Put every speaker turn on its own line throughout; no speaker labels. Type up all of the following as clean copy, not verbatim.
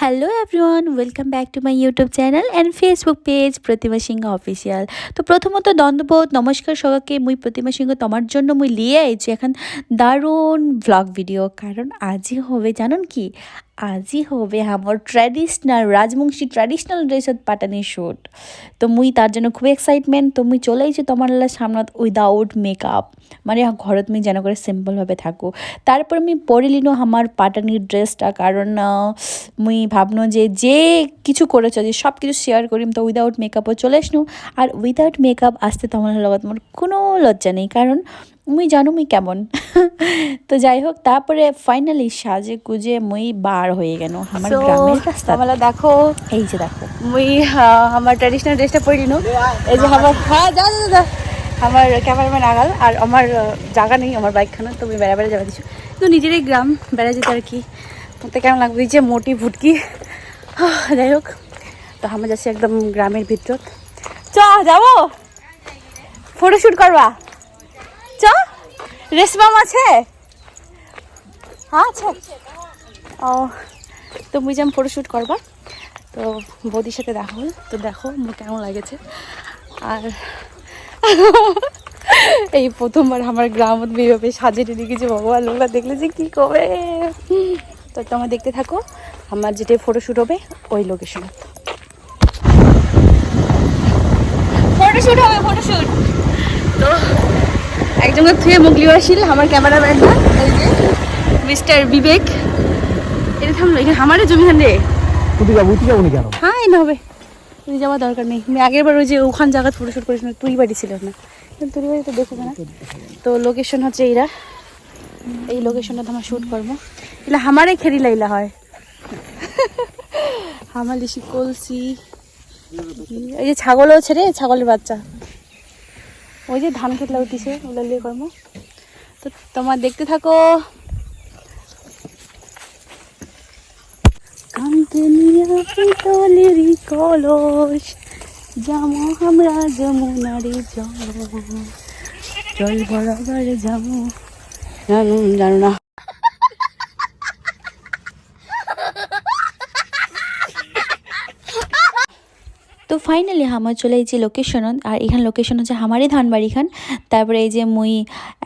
Hello everyone, welcome back to my YouTube channel and Facebook page Pratima Singha official. তো প্রথমত দণ্ডবোধ নমস্কার সবাইকে। মুই প্রতিমা সিংহ তোমার জন্য মুই লিয়ে আইছি এখন দারুণ ব্লগ ভিডিও। কারণ আজই হবে জানুন কি, আজই হবে আমার ট্র্যাডিশনাল রাজবংশী ট্র্যাডিশনাল ড্রেসত পাটানির শ্যুট। তো মুই তার জন্য খুব এক্সাইটমেন্ট। তো মুই চলে আইছি তোমার সামনত উইদাউট মেকআপ, মানে ঘরত মুই যেন করে সিম্পলভাবে থাকো। তারপর আমি পরে লিনো আমার পাটানির ড্রেসটা, কারণ মুই ভাবনো যে কিছু করেছ যে সব কিছু শেয়ার করিম। তো উইদাউট মেকআপও চলে আসনু। আর উইদাউট মেকআপ আসতে তোমার লগত মোর কোনো লজ্জা নেই, কারণ মুই জানো মুই কেমন। তো যাই হোক, তারপরে ফাইনালি সাজে গুজে মুই বার হয়ে গেল আমার গ্রামের রাস্তা।
আমরা দেখো,
এই যে দেখো
মুই আমার ট্র্যাডিশনাল ড্রেসটা পরে নিনো। এই যে আমার আমার ক্যামেরাম্যান আগাল, আর আমার জায়গা নেই আমার বাইকখানা, তো আমি বেড়া বেড়া যাবে দিচ্ছি। তো নিজেরই গ্রাম বেড়া যেতে আর কি মতো কেমন লাগবে, যে মোটি ভুটকি। যাই হোক, তো আমরা যাচ্ছি একদম গ্রামের ভিতর। চ যাবো ফটোশ্যুট করবা, চ রেশমাম আছে। হ্যাঁ আচ্ছা, ও তো মুই যেমন ফটোশ্যুট করবা, তো বৌদির সাথে দেখা হল। তো দেখো আমার কেমন লাগেছে। আর এই প্রথমবার আমার গ্রামত বেরোবে সাজিয়ে রেখেছে, ভগবান লোকরা দেখলে যে কী করবে। তো তোমরা দেখতে থাকো আমার যেটা ফটোশ্যুট হবে ওই লোকেশনে। ফটোশ্যুট হবে, ফটোশ্যুট। তো একজনের থুয়ে মুগলি আসিল আমার ক্যামেরাম্যানটা, এই যে মিস্টার বিবেক। এটা থামলো, এখানে আমারই জমি খান রে। হ্যাঁ এনে হবে, তুই যাওয়ার দরকার নেই। আমি আগের বার ওই যে ওখান জায়গা ফটোশ্যুট করেছিল, তুই বাড়ি ছিল না, তুই বাড়ি তো দেখো না। তো লোকেশন হচ্ছে এইরা, এই লোকেশনটা আমার শ্যুট করবো। এগুলো আমারই খেরি লাইলা হয়। আমার লিসি কলসি, এই যে ছাগলও আছে রে, ছাগলের বাচ্চা। ওই যে ধান খেত লাগাইছে, ওগুলো লিয়ে করবো। তো তোমার দেখতে থাকো। কান্তনিয়ারি কলস যামো আমরা যমুনারি জল বরাবর যাবো। জানো না।
তো ফাইনালি আমার চলে এসেছি লোকেশনত। আর এখান লোকেশন হচ্ছে আমারই ধানবাড়ি খান। তারপরে এই যে মুই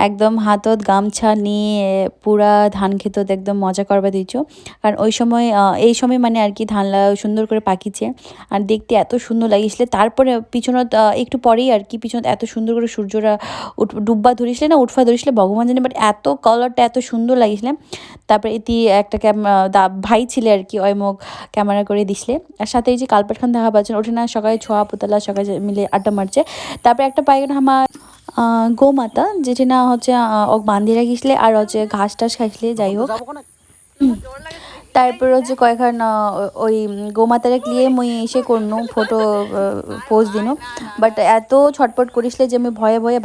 একদম হাতত গামছা নিয়ে পুরা ধান খেতত একদম মজা করবা দিচ্ছ। কারণ ওই সময় এই সময় মানে আর কি ধানলা সুন্দর করে পাকিছে, আর দেখতে এত সুন্দর লাগিয়েছিল। তারপরে পিছনত একটু পরেই আর কি পিছনত এত সুন্দর করে সূর্যরা ডুববা ধরিসলে না উঠফা ধরিসলে ভগবান জানে, বাট এত কালারটা এত সুন্দর লাগিয়েছিলাম। তারপরে এটি একটা ভাই ছিলে আর কি, ওই মুখ ক্যামেরা করে দিসলে। আর সাথে এই যে কালপাট খান দেখা পাচ্ছেন, ওঠে না সকালে ছোয়া পুতলা সকালে মিলে আড্ডা মারছে। তারপরে একটা পাইগন আমার গোমাতা, যেটি না হচ্ছে ও বান্ধিরা গিয়েছিলে আর হচ্ছে ঘাস টাস খাইছিলে। যাই হোক, তারপর হচ্ছে কয়েকখান ওই গোমাতারা ক্লিয়ে মুই এসে করনু ফটো পোস্ট দিনু। বাট এত ছটপট করিসলে যে আমি ভয়ে ভয়ে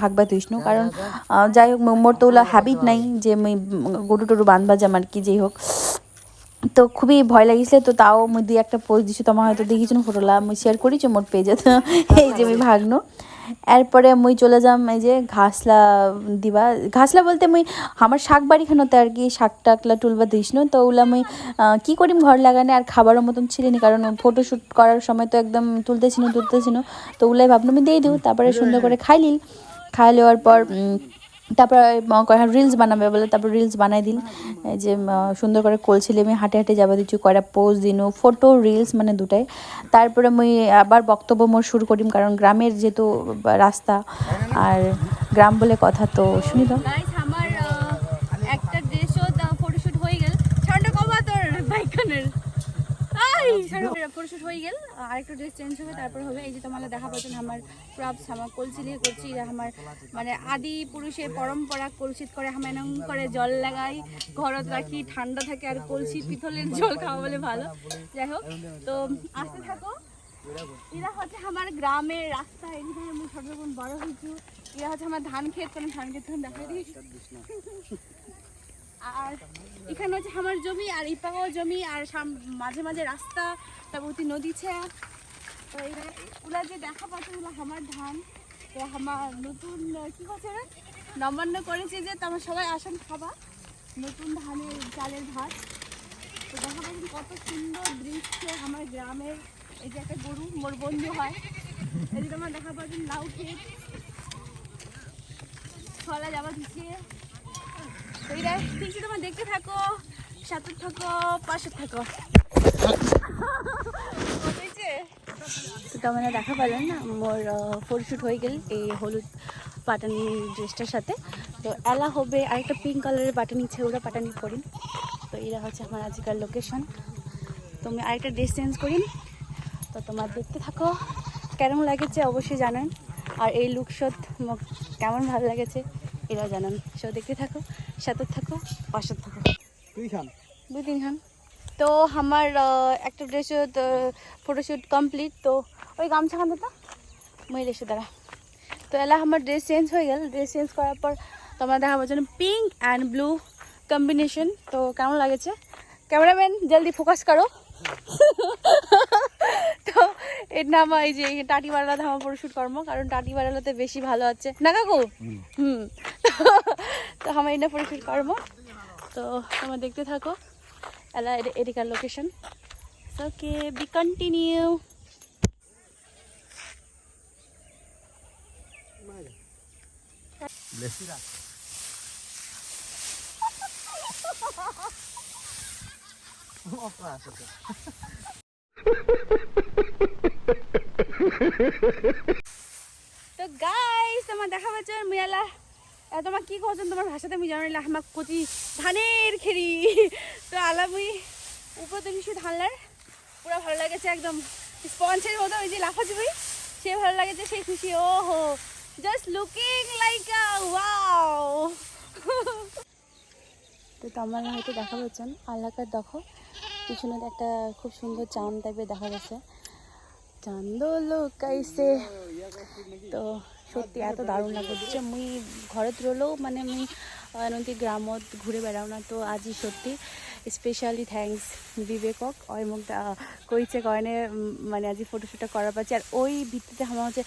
ভাগবা তুইসনু। কারণ যাই হোক মোর তো ওগুলো হ্যাবিট নাই যে আমি গরু টরু বান্ধবা যাম আর কি। যাই হোক, তো খুবই ভয় লাগিয়েছিল। তো তাও মুই দুই একটা পোস্ট দিছি, তোমার হয়তো দেখিছো ফটোলা মুই শেয়ার করেছি মোট পেজে। তো এই যে মুই ভাগনো। এরপরে মুই চলে যাম এই যে ঘাসলা দিবা। ঘাসলা বলতে মুই আমার শাক বাড়িখানোতে আর কি শাক টাকলা টুলবা দিসনো। তো ওগুলা মুই কী করিম ঘর লাগানে আর খাবারের মতন ছিলেনি, কারণ ফটোশ্যুট করার সময় তো একদম তুলতেছিল। তো ওগুলাই ভাবলাম আমি দিয়ে দিও। তারপরে সুন্দর করে খাই লওয়ার পর তারপর রিলস বানাবে বলে, তারপর রিলস বানাই দিল। এই যে সুন্দর করে কলছিলে আমি হাঁটে হাঁটে যাবা দিচ্ছি, কয়টা পোজ দিনু ফটো রিলস মানে দুটাই। তারপরে মুই আবার বক্তব্য মোর শুরু করিম, কারণ গ্রামের যেহেতু রাস্তা আর গ্রাম বলে কথা, তো শুনি দাও।
আমার একটা ড্রেসও ফটোশুট হয়ে গেল। ঠান্ডা কবা তোর বাইকানের ফটোশুট হয়ে গেল। আরেকটা ড্রেস চেঞ্জ হবে, তারপর হবে। এই যে তোমার দেখা পাচ্ছেন আমার প্রপস আমার কলসিলি করছি। আমার মানে আদি পুরুষের পরম্পরা, কলসিত করে হামায়নং করে জল লাগাই ঘরত রাখি, ঠান্ডা থাকে আর কলসি পিতলের জল খাওয়া বলে ভালো। যাই হোক, তো আসতে থাকো। এরা হচ্ছে আমার গ্রামের রাস্তা, এদিকে আমি সর্বক্ষণ বড় হয়েছি। এরা হচ্ছে আমার ধান ক্ষেত, কারণ ধান ক্ষেত দেখা দিই। আর এখানে হচ্ছে আমার জমি, আর ইপাও জমি, আর মাঝে মাঝে রাস্তা, তারপর নদী ছে। তো এগুলা যে দেখা পাচ্ছে ওগুলো আমার ধান। তো আমার নতুন কি হচ্ছে নবান্ন করেছে যে তোমার সবাই আসেন খাবা নতুন ধানের চালের ভাত। তো দেখা পাচ্ছেন কত সুন্দর দৃশ্য আমার গ্রামের। এই যে একটা গরু মোর বন্ধু হয়, এদিকে আমার দেখা পাচ্ছেন লাউ ক্ষেত, ছলা যাওয়া দিচ্ছে। তো এটা ঠিক আছে, তোমার দেখতে থাকো, সাথে থাকো, পাশে থাকো। তো তোমরা দেখা পেলেন না মোর ফটোশ্যুট হয়ে গেল এই হলুদ পাটানি ড্রেসটার সাথে। তো এলা হবে আরেকটা পিঙ্ক কালারের পাটানি ছে, ওরা পাটানি করিম। তো এরা হচ্ছে আমার আজকাল লোকেশন। তো আমি আরেকটা ড্রেস চেঞ্জ করিম। তো তোমার দেখতে থাকো কেমন লাগেছে অবশ্যই জানান, আর এই লুক শট কেমন ভালো লাগেছে এরাও জানান। সব দেখতে থাকো, সাথে থাকো, পাশে থাকো। দুই তিন খান। তো আমার একটা ড্রেস ফটোশ্যুট কমপ্লিট। তো ওই গামছা খান তো মহিলা এসে দ্বারা। তো এলা আমার ড্রেস চেঞ্জ হয়ে গেল। ড্রেস চেঞ্জ করার পর তোমরা দেখাবার জন্য পিঙ্ক অ্যান্ড ব্লু কম্বিনেশন। তো কেমন লাগেছে ক্যামেরাম্যান জলদি ফোকাস করো। তো এর নাম এই যে টাটি বাড়ালাতে আমার ফটোশ্যুট কর্ম, কারণ টাটি বাড়ালাতে বেশি ভালো আছে না কাকু। তো আমার এটা ফটোশ্যুট কর্ম। তো তোমরা দেখতে থাকো এলা এদিকার লোকেশন। ওকে, বি কন্টিনিউ। তো গাইস তোমার দেখা পাচ্ছ মিয়ালা, তোমার কি করছেন তোমার ভাষাতে আমি জানাইলে আমার কচি ধানের খেরি। তো আলা মুই উপরে তো কিছু ধানলার পুরো ভালো লাগেছে, একদম স্পঞ্জের মতো ওই যে লাফাচ্ছি বই সে ভালো লাগেছে, সেই খুশি। ও হো, জাস্ট লুকিং লাইক ওয়াও। তো তোমরা হয়তো দেখা পাচ্ছেন আলাকার দেখো পিছনে একটা খুব সুন্দর চাঁদ টাইপের দেখা যাচ্ছে, চাঁদ লুকাইছে। তো সত্যি এত দারুণ লাগছে। মুই ঘরে রলেও মানে মুই নদী গ্রামত ঘুরে বেড়াও না। তো আজি সত্যি স্পেশালি থ্যাংকস বিবেকক ওই মুখ কইছে কয়নে মানে আজি ফটোশ্যুটটা করার পাচ্ছি। আর ওই ভিত্তিতে আমার হচ্ছে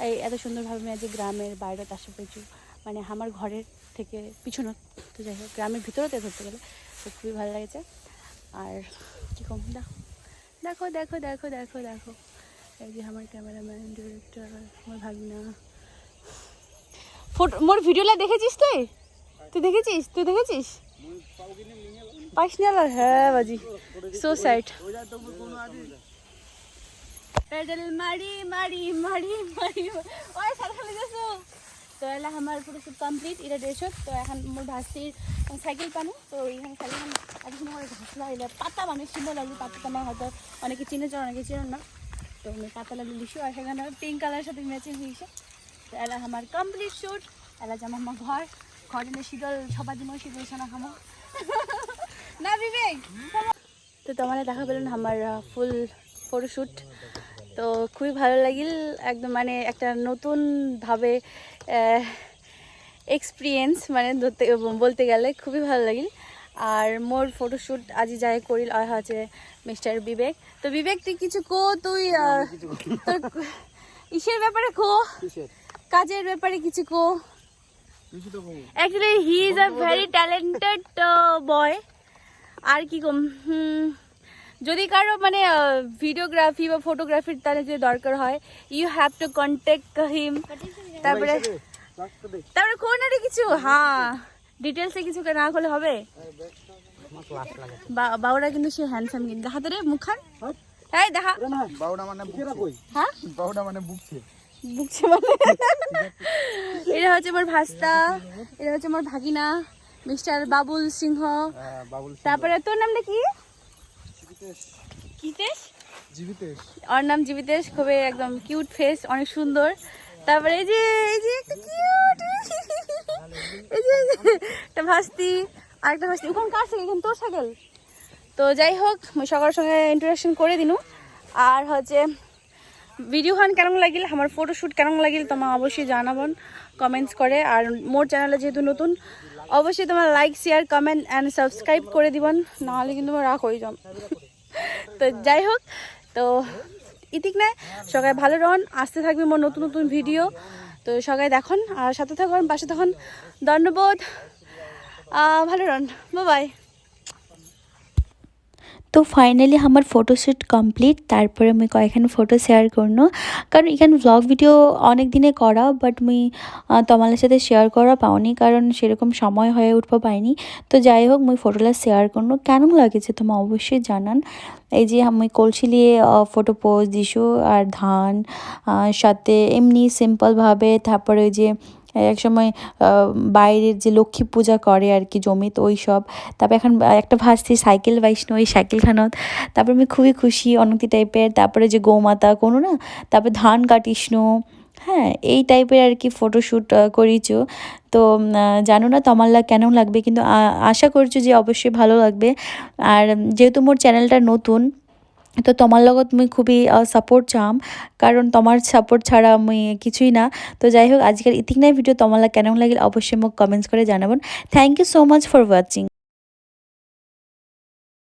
এই এত সুন্দরভাবে আমি আজ গ্রামের বাইরে আসা পেয়েছি, মানে আমার ঘরের থেকে পিছনে। তো যাই হোক গ্রামের ভিতরেতে ধরতে গেলে তো খুবই ভালো লাগছে। আর কী কম দেখো দেখো দেখো দেখো দেখো এই যে আমার ক্যামেরাম্যান ডিরেক্টর আমার ভাগিনা। ফটো মোর ভিডিওটা দেখেছিস তুই? তুই দেখেছিস? তুই দেখেছিস? পাইসনি আলার? হ্যাঁ বাজি, সো স্যাড। পেডেল মারি মারি মারি মারি ওই সারা গেছো। তো এলা আমার ফটোশ্যুট কমপ্লিট, এটা ড্রেসত। তো এখন মোর ভাস্তির সাইকেল পানো। তো এইখানে সাইকেল আজ সময় ঘাসলা এলে পাতা মানে সুন্দর লাগলো। পাতা তোমার হয়তো অনেকে চিনেছ অনেকে চিনেন না। তো আমি পাতা লাগলো লিখি, আর সেখানে পিঙ্ক কালারের সাথে ম্যাচিং হয়েছে। তো এলা আমার কমপ্লিট শ্যুট। এলা যেমন আমার ঘর ঘরে শীতল সবার জন্য শীতল সোনা খামো না বিবেক। তো তোমার দেখা পেলেন আমার ফুল ফটোশ্যুট। তো খুবই ভালো লাগিল, একদম মানে একটা নতুনভাবে এক্সপিরিয়েন্স মানে বলতে গেলে খুবই ভালো লাগিল। আর মোর ফটোশ্যুট আজি যাই করিল আর হচ্ছে মিস্টার বিবেক। তো বিবেক তুই কিছু কো, তুই তোর ইসের ব্যাপারে কো, কাজের ব্যাপারে কিছু কো। Actually he is a very talented boy. আর কি কম, যদি কারো মানে ভিডিওগ্রাফি বা ফটোগ্রাফির তাহলে যদি দরকার হয় ইউ হ্যাভ টু কন্ট্যাক্ট হিম। তারপরে কোনারে কিছু হ্যাঁ ডিটেলসে কিছু না করলে হবে। বাউরা কিন্তু সে হ্যান্ডসাম, কিন্তু দেখা তোরে মুখখান এই দেখা
বাউডা মানে
হ্যাঁ
বাউডা মানে বুকছে
মানে এটা হচ্ছে আমার ভাস্তা, এটা হচ্ছে আমার ভাগিনা মিস্টার বাবুল সিংহ। তারপরে তোর নামটা কি? কিতেশ, ওর নাম জীবিতেশ। খুবই একদম কিউট ফেস, অনেক সুন্দর। তারপরে এই যে একটা কিউট এই যে একটা ভাস্তি, আরেকটা ভাস্তি ওখানে কার সাইকেল, এখানে তোর সাইকেল। তো যাই হোক সবার সঙ্গে ইন্টারাকশন করে দিনু। আর হচ্ছে ভিডিও খান কেমন লাগিল, আমার ফটোশ্যুট কেমন লাগিল তোমার অবশ্যই জানাবেন কমেন্টস করে। আর মোর চ্যানেলে যেহেতু নতুন অবশ্যই তোমার like share comment and subscribe করে দিবেন, নাহলে কিন্তু আমার রাগ হয়ে যাম। তো যাই হোক, তো ইতিক নাই সবাই ভালো রহন, আসতে থাকবে মোর নতুন নতুন ভিডিও। তো সবাই দেখুন আর সাথে থাকুন, পাশে থাকুন। ধন্যবাদ, ভালো রহন, বাই বাই।
তো ফাইনালি আমার ফটোশ্যুট কমপ্লিট। তারপরে মুই কয়েকখান ফটো শেয়ার করনো, কারণ এখানে ব্লগ ভিডিও অনেক দিনে করা, বাট মুই তোমাদের সাথে শেয়ার করা পাওনি, কারণ সেরকম সময় হয়ে উঠবো পাইনি। তো যাই হোক মুই ফটোটা শেয়ার করনো। কেমন লাগেছে তোমার অবশ্যই জানান। এই যে আমি কলসি নিয়ে ফটো পোজ দিছু, আর ধান সাথে এমনি সিম্পলভাবে। তারপরে ওই যে এক সময় বাইরের যে লক্ষ্মী পূজা করে আর কি জমিত, ওই সব। তারপর এখন একটা ভাসছি সাইকেল বাইসনো, ওই সাইকেলখানত। তারপর আমি খুবই খুশি অনতি টাইপের। তারপরে যে গৌমাতা কোনো না, তারপর ধান কাটিসনো, হ্যাঁ এই টাইপের আর কি ফটোশ্যুট করিছো। তো জানো না তোমার কেন লাগবে, কিন্তু আশা করছো যে অবশ্যই ভালো লাগবে। আর যেহেতু মোর চ্যানেলটা নতুন, তো তোমার লগত মুই খুবই সাপোর্ট চাম, কারণ তোমার সাপোর্ট ছাড়া মুই কিছুই না। তো যাই হোক আজকের ইতিকনাই ভিডিও তোমার কেমন লাগিল অবশ্যই মোক কমেন্টস করে জানাবেন। Thank you so much for watching.